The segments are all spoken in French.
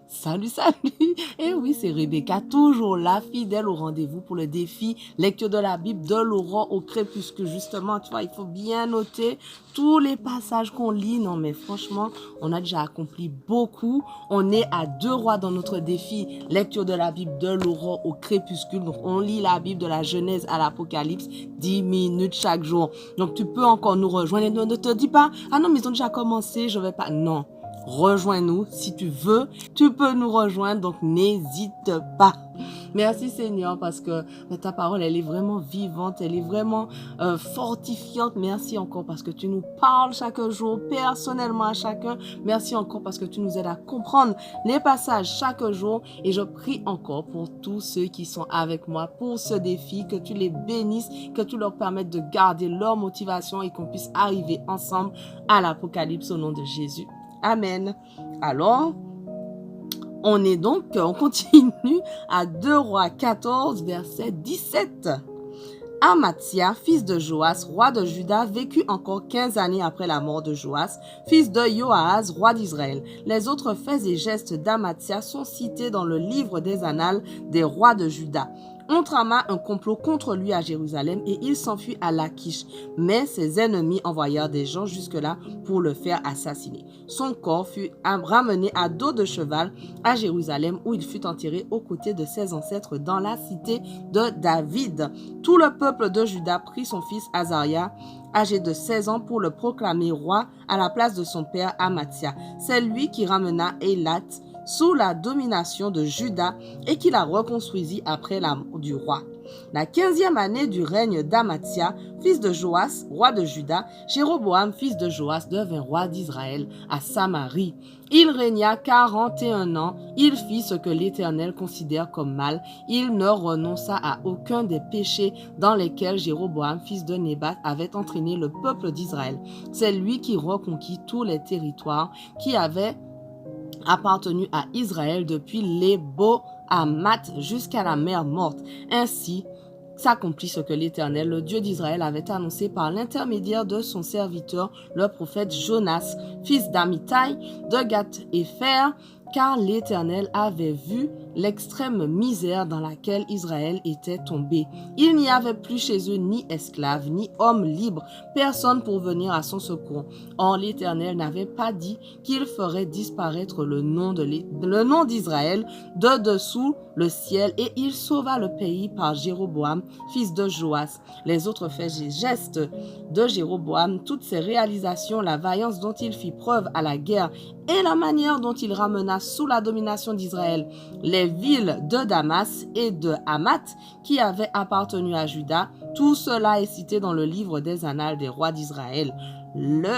Salut, salut. Oui, c'est Rebecca, toujours là, fidèle au rendez-vous pour le défi lecture de la Bible de l'aurore au crépuscule. Justement, tu vois, il faut bien noter tous les passages qu'on lit. Non, mais franchement, on a déjà accompli beaucoup. On est à 2 rois dans notre défi lecture de la Bible de l'aurore au crépuscule. Donc, on lit la Bible de la Genèse à l'Apocalypse 10 minutes chaque jour. Donc, tu peux encore nous rejoindre. Ne te dis pas, ah non, mais ils ont déjà commencé, je vais pas. Non. Rejoins-nous si tu veux, tu peux nous rejoindre, donc n'hésite pas. Merci Seigneur parce que ta parole, elle est vraiment vivante, elle est vraiment fortifiante. Merci encore parce que tu nous parles chaque jour, personnellement à chacun. Merci encore parce que tu nous aides à comprendre les passages chaque jour. Et je prie encore pour tous ceux qui sont avec moi pour ce défi, que tu les bénisses, que tu leur permettes de garder leur motivation et qu'on puisse arriver ensemble à l'Apocalypse au nom de Jésus. Amen. Alors, on continue à 2 Rois 14, verset 17. Amathia, fils de Joas, roi de Juda, vécut encore 15 années après la mort de Joas, fils de Joahaz, roi d'Israël. Les autres faits et gestes d'Amathia sont cités dans le livre des annales des rois de Juda. On trama un complot contre lui à Jérusalem et il s'enfuit à Lachish. Mais ses ennemis envoyèrent des gens jusque-là pour le faire assassiner. Son corps fut ramené à dos de cheval à Jérusalem où il fut enterré aux côtés de ses ancêtres dans la cité de David. Tout le peuple de Juda prit son fils Azaria, âgé de 16 ans, pour le proclamer roi à la place de son père Amathia. C'est lui qui ramena Élat sous la domination de Juda et qui la reconstruisit après la mort du roi. La 15e année du règne d'Amathia, fils de Joas, roi de Juda, Jéroboam, fils de Joas, devint roi d'Israël à Samarie. Il régna 41 ans, il fit ce que l'Éternel considère comme mal, il ne renonça à aucun des péchés dans lesquels Jéroboam, fils de Nébat, avait entraîné le peuple d'Israël. C'est lui qui reconquit tous les territoires qui avaient appartenu à Israël depuis l'Ebo-Hamath jusqu'à la mer morte. Ainsi s'accomplit ce que l'Éternel, le Dieu d'Israël, avait annoncé par l'intermédiaire de son serviteur, le prophète Jonas, fils d'Amittai, de Gath-Hépher, car l'Éternel avait vu l'extrême misère dans laquelle Israël était tombé. Il n'y avait plus chez eux ni esclaves, ni hommes libres, personne pour venir à son secours. Or, l'Éternel n'avait pas dit qu'il ferait disparaître le nom d'Israël de dessous le ciel, et il sauva le pays par Jéroboam, fils de Joas. Les autres faits et gestes de Jéroboam, toutes ses réalisations, la vaillance dont il fit preuve à la guerre et la manière dont il ramena sous la domination d'Israël les villes de Damas et de Hamath qui avaient appartenu à Juda, tout cela est cité dans le livre des annales des rois d'Israël.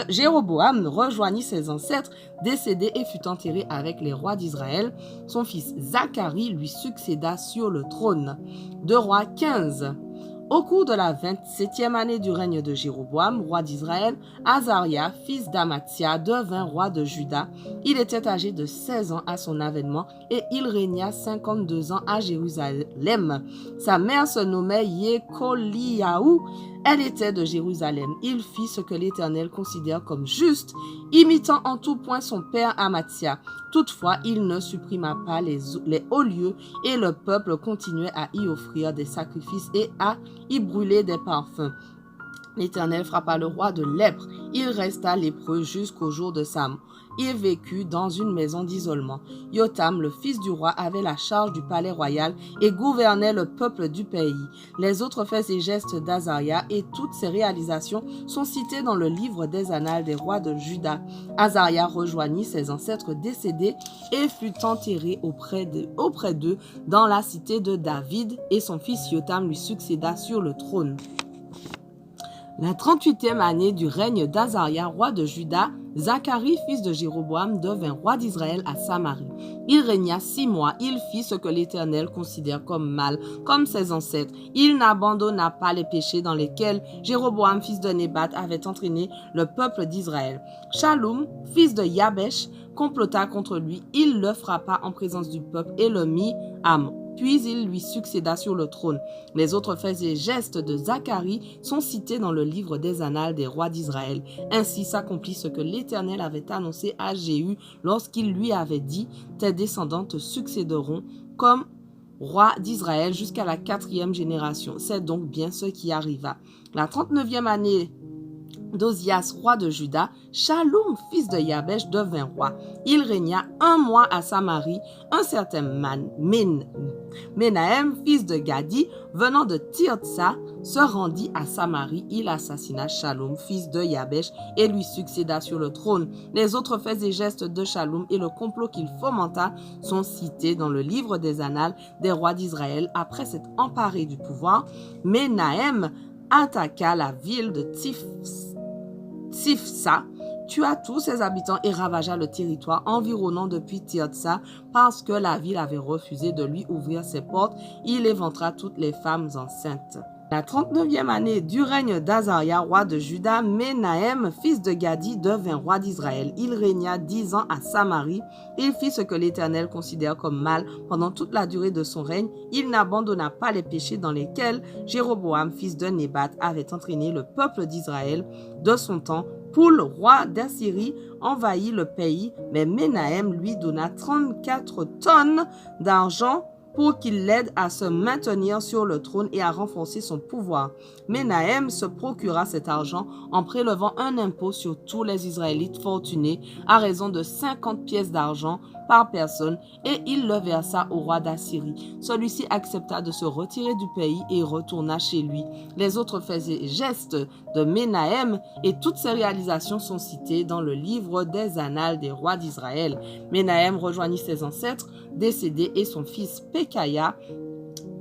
Jéroboam rejoignit ses ancêtres décédés et fut enterré avec les rois d'Israël. Son fils Zacharie lui succéda sur le trône. 2 Rois 15. Au cours de la 27e année du règne de Jéroboam, roi d'Israël, Azaria, fils d'Amathia, devint roi de Juda. Il était âgé de 16 ans à son avènement et il régna 52 ans à Jérusalem. Sa mère se nommait Yekoliaou. Elle était de Jérusalem. Il fit ce que l'Éternel considère comme juste, imitant en tout point son père Amathia. Toutefois, il ne supprima pas les hauts lieux et le peuple continuait à y offrir des sacrifices et à y brûler des parfums. L'Éternel frappa le roi de lèpre. Il resta lépreux jusqu'au jour de sa mort. Il vécut dans une maison d'isolement. Jotham, le fils du roi, avait la charge du palais royal et gouvernait le peuple du pays. Les autres faits et gestes d'Azaria et toutes ses réalisations sont cités dans le livre des annales des rois de Juda. Azaria rejoignit ses ancêtres décédés et fut enterré auprès d'eux dans la cité de David, et son fils Jotham lui succéda sur le trône. La 38e année du règne d'Azaria, roi de Juda, Zacharie, fils de Jéroboam, devint roi d'Israël à Samarie. Il régna 6 mois, il fit ce que l'Éternel considère comme mal, comme ses ancêtres. Il n'abandonna pas les péchés dans lesquels Jéroboam, fils de Nébat, avait entraîné le peuple d'Israël. Shaloum, fils de Yabesh, complota contre lui, il le frappa en présence du peuple et le mit à mort. puis il lui succéda sur le trône. Les autres faits et gestes de Zacharie sont cités dans le livre des Annales des rois d'Israël. Ainsi s'accomplit ce que l'Éternel avait annoncé à Jéhu lorsqu'il lui avait dit « Tes descendants te succéderont comme roi d'Israël jusqu'à la 4e génération. » C'est donc bien ce qui arriva. La 39e année d'Ozias, roi de Juda, Shallum, fils de Yabesh, devint roi. Il régna 1 mois à Samarie. Un certain Menahem, fils de Gadi, venant de Tirtsa, se rendit à Samarie. Il assassina Shallum, fils de Yabesh, et lui succéda sur le trône. Les autres faits et gestes de Shallum et le complot qu'il fomenta sont cités dans le livre des Annales des rois d'Israël. Après s'être emparé du pouvoir, Menahem attaqua la ville de Tifsa, tua tous ses habitants et ravagea le territoire environnant depuis Tirtsa parce que la ville avait refusé de lui ouvrir ses portes. Il éventra toutes les femmes enceintes. La 39e année du règne d'Azaria, roi de Juda, Menahem, fils de Gadi, devint roi d'Israël. Il régna 10 ans à Samarie. Il fit ce que l'Éternel considère comme mal pendant toute la durée de son règne. Il n'abandonna pas les péchés dans lesquels Jéroboam, fils de Nébat, avait entraîné le peuple d'Israël de son temps. Poul, roi d'Assyrie, envahit le pays, mais Menahem lui donna 34 tonnes d'argent pour qu'il l'aide à se maintenir sur le trône et à renforcer son pouvoir. Menahem se procura cet argent en prélevant un impôt sur tous les Israélites fortunés à raison de 50 pièces d'argent par personne et il le versa au roi d'Assyrie. Celui-ci accepta de se retirer du pays et retourna chez lui. Les autres faits et gestes de Menahem et toutes ses réalisations sont cités dans le livre des Annales des rois d'Israël. Menahem rejoignit ses ancêtres décédés et son fils Pekaya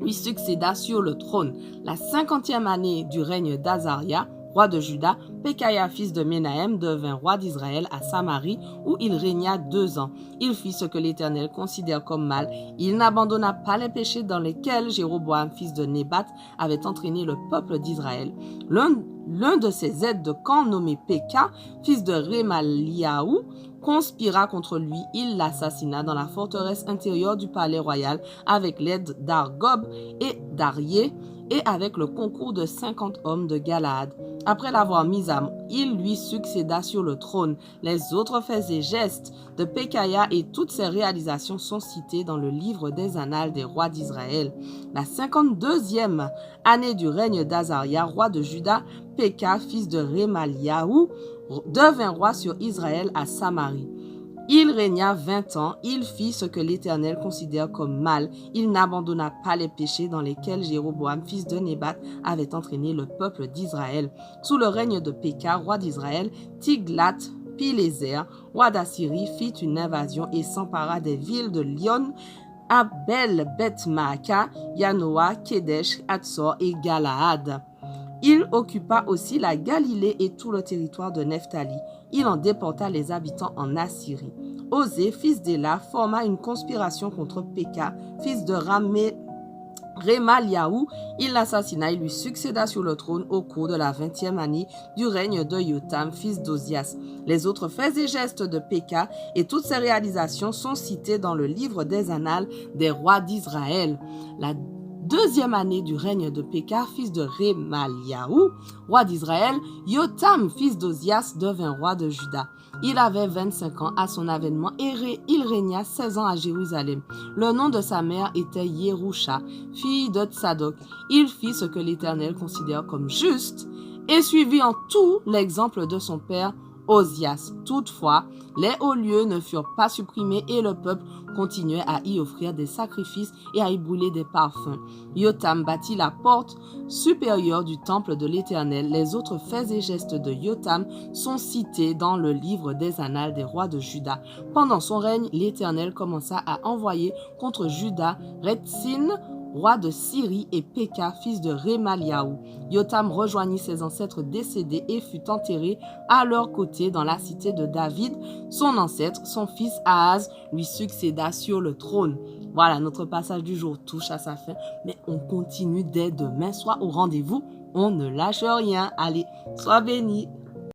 lui succéda sur le trône. La 50e année du règne d'Azaria, roi de Juda, Pekaya, fils de Menahem, devint roi d'Israël à Samarie, où il régna 2 ans. Il fit ce que l'Éternel considère comme mal. Il n'abandonna pas les péchés dans lesquels Jéroboam, fils de Nébat, avait entraîné le peuple d'Israël. L'un de ses aides de camp, nommé Péka, fils de Remaliahu, conspira contre lui. Il l'assassina dans la forteresse intérieure du palais royal avec l'aide d'Argob et d'Arié et avec le concours de 50 hommes de Galaad. Après l'avoir mis à mort, il lui succéda sur le trône. Les autres faits et gestes de Pekaya et toutes ses réalisations sont cités dans le livre des Annales des rois d'Israël. La 52e année du règne d'Azaria, roi de Juda, Péka, fils de Remaliahu, devint roi sur Israël à Samarie. Il régna 20 ans, il fit ce que l'Éternel considère comme mal. Il n'abandonna pas les péchés dans lesquels Jéroboam, fils de Nébat, avait entraîné le peuple d'Israël. Sous le règne de Péka, roi d'Israël, Tiglath-Pileser, roi d'Assyrie, fit une invasion et s'empara des villes de Lyon, Abel, Beth-Maaka, Yanoa, Kedesh, Hatzor et Galaad. Il occupa aussi la Galilée et tout le territoire de Nephtali. Il en déporta les habitants en Assyrie. Osée, fils d'Éla, forma une conspiration contre Péka, fils de Remaliahu. Il l'assassina et lui succéda sur le trône au cours de la 20e année du règne de Yotam, fils d'Ozias. Les autres faits et gestes de Péka et toutes ses réalisations sont cités dans le livre des Annales des rois d'Israël. La 2e année du règne de Péka, fils de Remaliahu, roi d'Israël, Yotam, fils d'Ozias, devint roi de Juda. Il avait 25 ans à son avènement et il régna 16 ans à Jérusalem. Le nom de sa mère était Yerusha, fille de Tsadok. Il fit ce que l'Éternel considère comme juste et suivit en tout l'exemple de son père Ozias. Toutefois, les hauts lieux ne furent pas supprimés et le peuple continuait à y offrir des sacrifices et à y brûler des parfums. Yotam bâtit la porte supérieure du temple de l'Éternel. Les autres faits et gestes de Yotam sont cités dans le livre des Annales des rois de Juda. Pendant son règne, l'Éternel commença à envoyer contre Juda Retsin, roi de Syrie, et Péka, fils de Remaliahu. Yotam rejoignit ses ancêtres décédés et fut enterré à leur côté dans la cité de David. Son ancêtre, son fils Ahaz, lui succéda sur le trône. Voilà, notre passage du jour touche à sa fin, mais on continue dès demain. Sois au rendez-vous, on ne lâche rien. Allez, sois bénis.